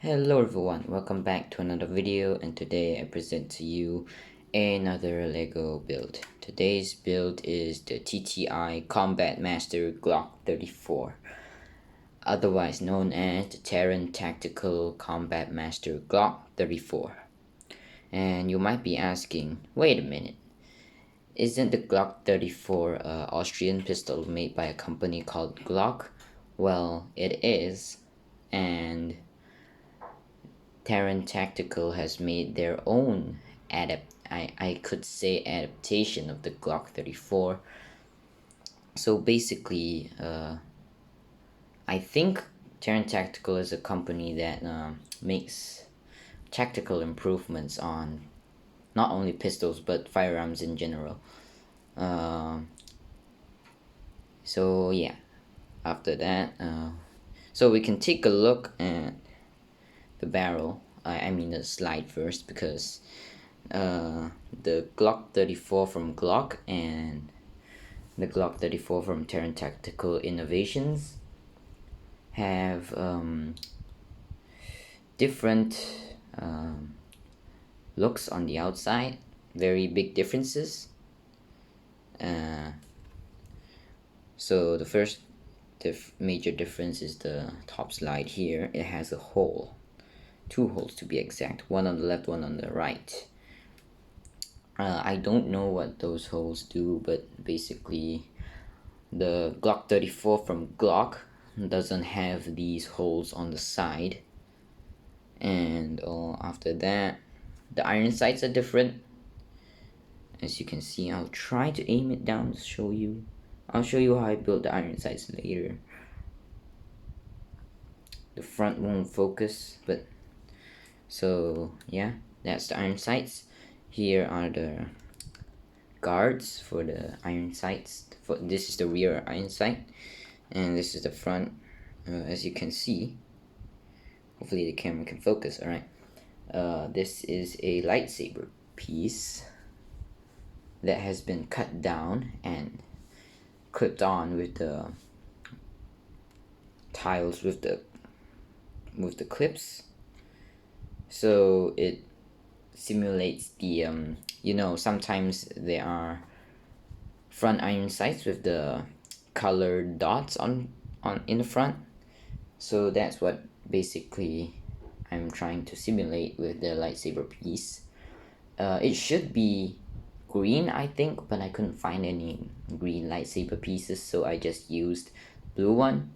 Hello everyone, welcome back to another video, and today I present to you another LEGO build. Today's build is the TTI Combat Master Glock 34, otherwise known as the Terran Tactical Combat Master Glock 34. And you might be asking, wait a minute, isn't the Glock 34 an Austrian pistol made by a company called Glock? Well, it is, and Terran Tactical has made their own I could say adaptation of the Glock 34. So basically, I think Terran Tactical is a company that makes tactical improvements on not only pistols but firearms in general. So yeah, after that, so we can take a look at the barrel. I mean the slide first, because the Glock 34 from Glock and the Glock 34 from Terran Tactical Innovations have different looks on the outside, very big differences. So the first major difference is the top slide here. It has a hole, two holes to be exact, one on the left, one on the right. I don't know what those holes do, but basically the Glock 34 from Glock doesn't have these holes on the side. And after that, the iron sights are different. As you can see, I'll try to aim it down to show you. I'll show you how I built the iron sights later. The front won't focus, but so yeah, that's the iron sights. Here are the guards for the iron sights. This is the rear iron sight, and this is the front. As you can see, hopefully the camera can focus. All right, this is a lightsaber piece that has been cut down and clipped on with the tiles with the clips, so it simulates the sometimes there are front iron sights with the colored dots on in the front. So that's what basically I'm trying to simulate with the lightsaber piece. It should be green, I think, but I couldn't find any green lightsaber pieces, so I just used blue one.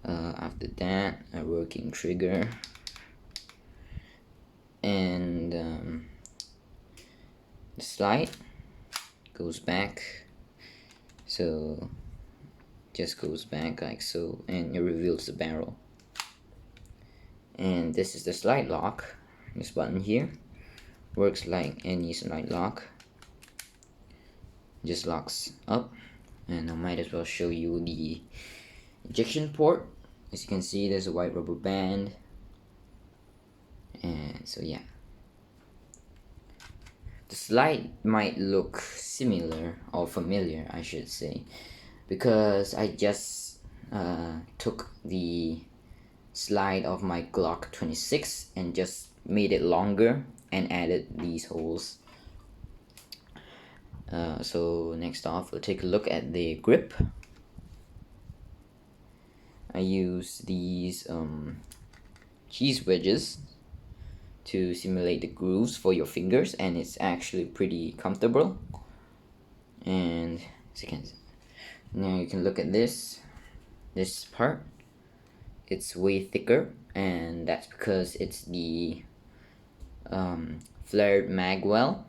After that, a working trigger, and the slide goes back, so just goes back like so, and it reveals the barrel. And this is the slide lock. This button here works like any slide lock, just locks up. And I might as well show you the ejection port. As you can see, there's a white rubber band, and so yeah, the slide might look similar or familiar, I should say, because I just took the slide of my Glock 26 and just made it longer and added these holes. So next off, we'll take a look at the grip. I use these cheese wedges to simulate the grooves for your fingers, and it's actually pretty comfortable. And now you can look at this part. It's way thicker, and that's because it's the flared magwell.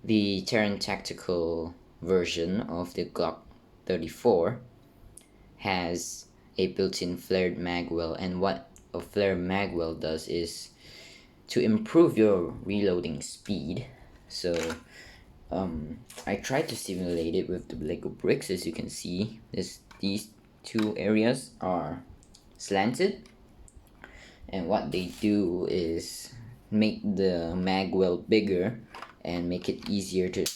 The Terran Tactical version of the Glock 34 has a built-in flared magwell, and what a flared magwell does is to improve your reloading speed. So I tried to simulate it with the Lego bricks. As you can see, these two areas are slanted, and what they do is make the magwell bigger and make it easier to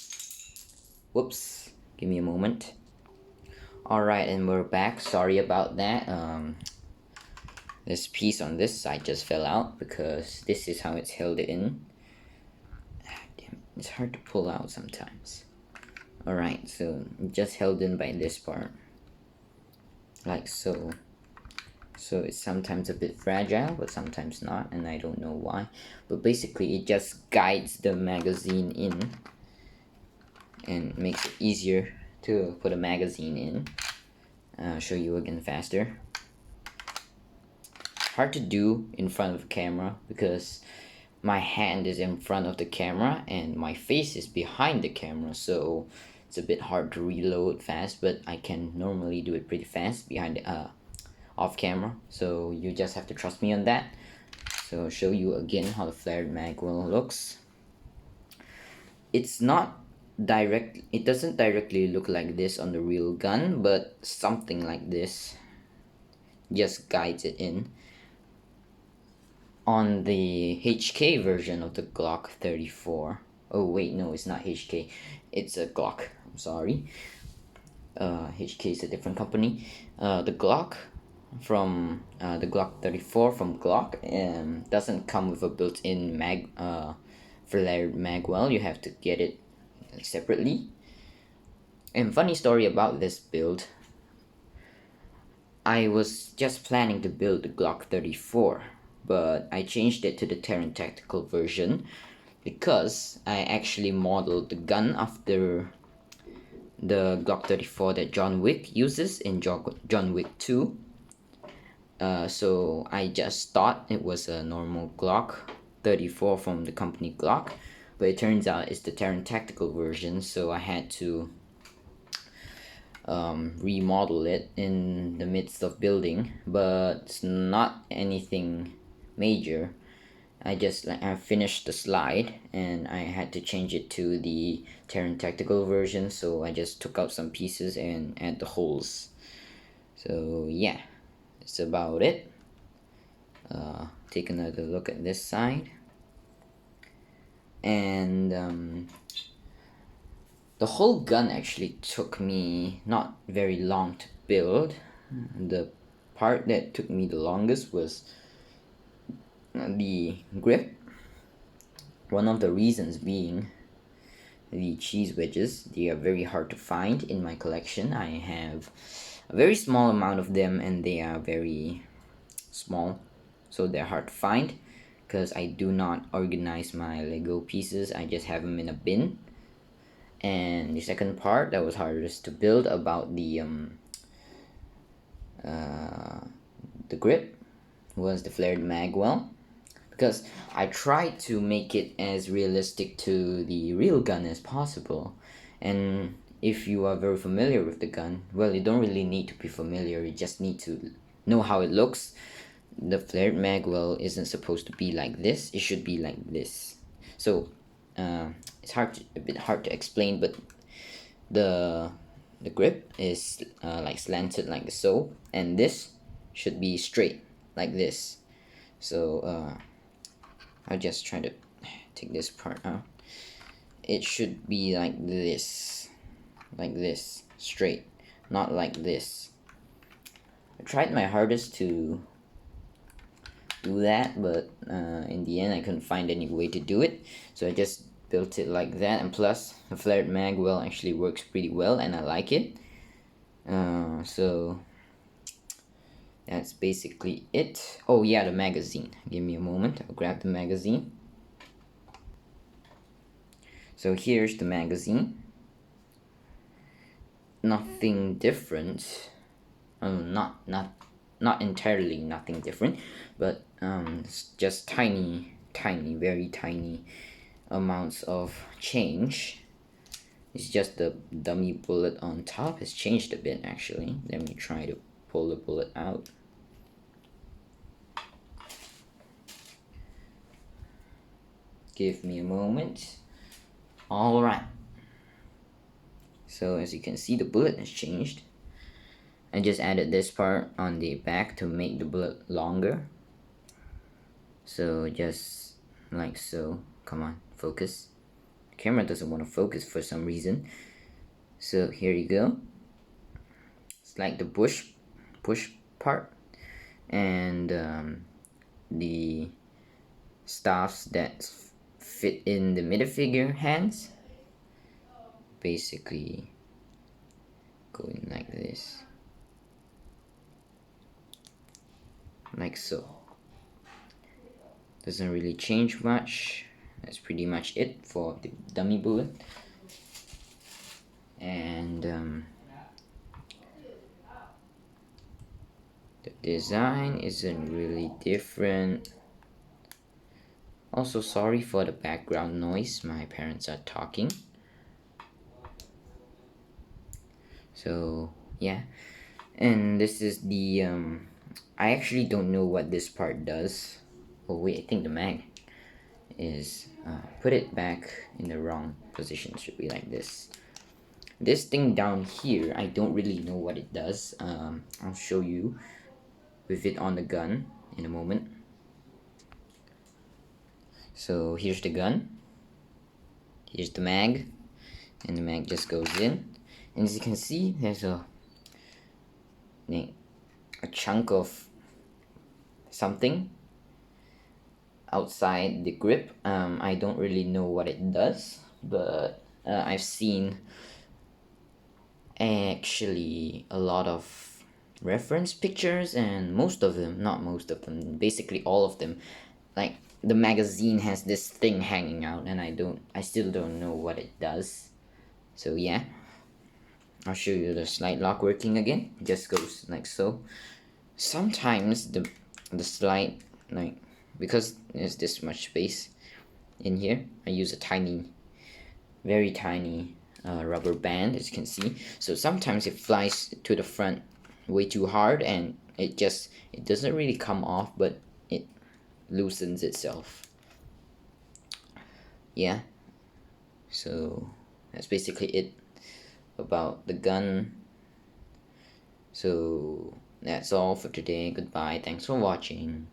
whoops, give me a moment. Alright, and we're back. Sorry about that. This piece on this side just fell out because this is how it's held in. Damn, it's hard to pull out sometimes. Alright, so just held in by this part, like so. So it's sometimes a bit fragile, but sometimes not, and I don't know why. But basically it just guides the magazine in and makes it easier to put a magazine in. I'll show you again faster. Hard to do in front of the camera because my hand is in front of the camera and my face is behind the camera, so it's a bit hard to reload fast, but I can normally do it pretty fast behind the, off camera, so you just have to trust me on that. So I'll show you again how the flared magwell looks. It's not direct, it doesn't directly look like this on the real gun, but something like this just guides it in. On the HK version of the Glock 34, oh wait, no, it's not HK, it's a Glock, I'm sorry. HK is a different company. The Glock from the Glock 34 from Glock doesn't come with a built-in flared magwell. You have to get it separately. And funny story about this build, I was just planning to build the Glock 34, but I changed it to the Terran Tactical version because I actually modeled the gun after the Glock 34 that John Wick uses in John Wick 2. So I just thought it was a normal Glock 34 from the company Glock, but it turns out it's the Terran Tactical version, so I had to remodel it in the midst of building, but it's not anything major. I finished the slide and I had to change it to the Terran Tactical version, so I just took out some pieces and add the holes. So yeah, that's about it. Take another look at this side, and the whole gun actually took me not very long to build. The part that took me the longest was the grip. One of the reasons being the cheese wedges. They are very hard to find in my collection. I have a very small amount of them and they are very small, so they're hard to find because I do not organize my Lego pieces. I just have them in a bin. And the second part that was hardest to build about the grip was the flared magwell, because I tried to make it as realistic to the real gun as possible. And if you are very familiar with the gun, well, you don't really need to be familiar, you just need to know how it looks. The flared magwell isn't supposed to be like this, it should be like this. So it's a bit hard to explain, but the grip is like slanted like so, and this should be straight like this. So I'll just try to take this part out. It should be like this, straight, not like this. I tried my hardest to do that, but in the end I couldn't find any way to do it, so I just built it like that. And plus the flared magwell actually works pretty well and I like it. So that's basically it. Oh yeah, the magazine, give me a moment, I'll grab the magazine. So here's the magazine. Nothing different. Not entirely nothing different, but it's just tiny, very tiny amounts of change. It's just the dummy bullet on top has changed a bit actually. Let me try to pull the bullet out. Give me a moment. Alright. So as you can see, the bullet has changed. I just added this part on the back to make the bullet longer. So just like so. Come on, focus. The camera doesn't want to focus for some reason. So here you go. It's like the push part. and the staffs that fit in the middle figure hands, basically going like this, like so. Doesn't really change much. That's pretty much it for the dummy bullet. And the design isn't really different. Also, sorry for the background noise, my parents are talking. So yeah, and this is the I actually don't know what this part does. Oh wait, I think the mag is put it back in the wrong position. Should be like this. This thing down here, I don't really know what it does. I'll show you with it on the gun in a moment. So here's the gun, here's the mag, and the mag just goes in, and as you can see, there's a chunk of something outside the grip. I don't really know what it does, but I've seen actually a lot of reference pictures, and most of them, not most of them, basically all of them, like the magazine has this thing hanging out, and I still don't know what it does. So yeah, I'll show you the slide lock working again. It just goes like so. Sometimes the slide, like, because there's this much space in here, I use a tiny, very tiny rubber band, as you can see. So sometimes it flies to the front way too hard, and it doesn't really come off, but it loosens itself. Yeah, so that's basically it about the gun. So that's all for today. Goodbye, thanks for watching.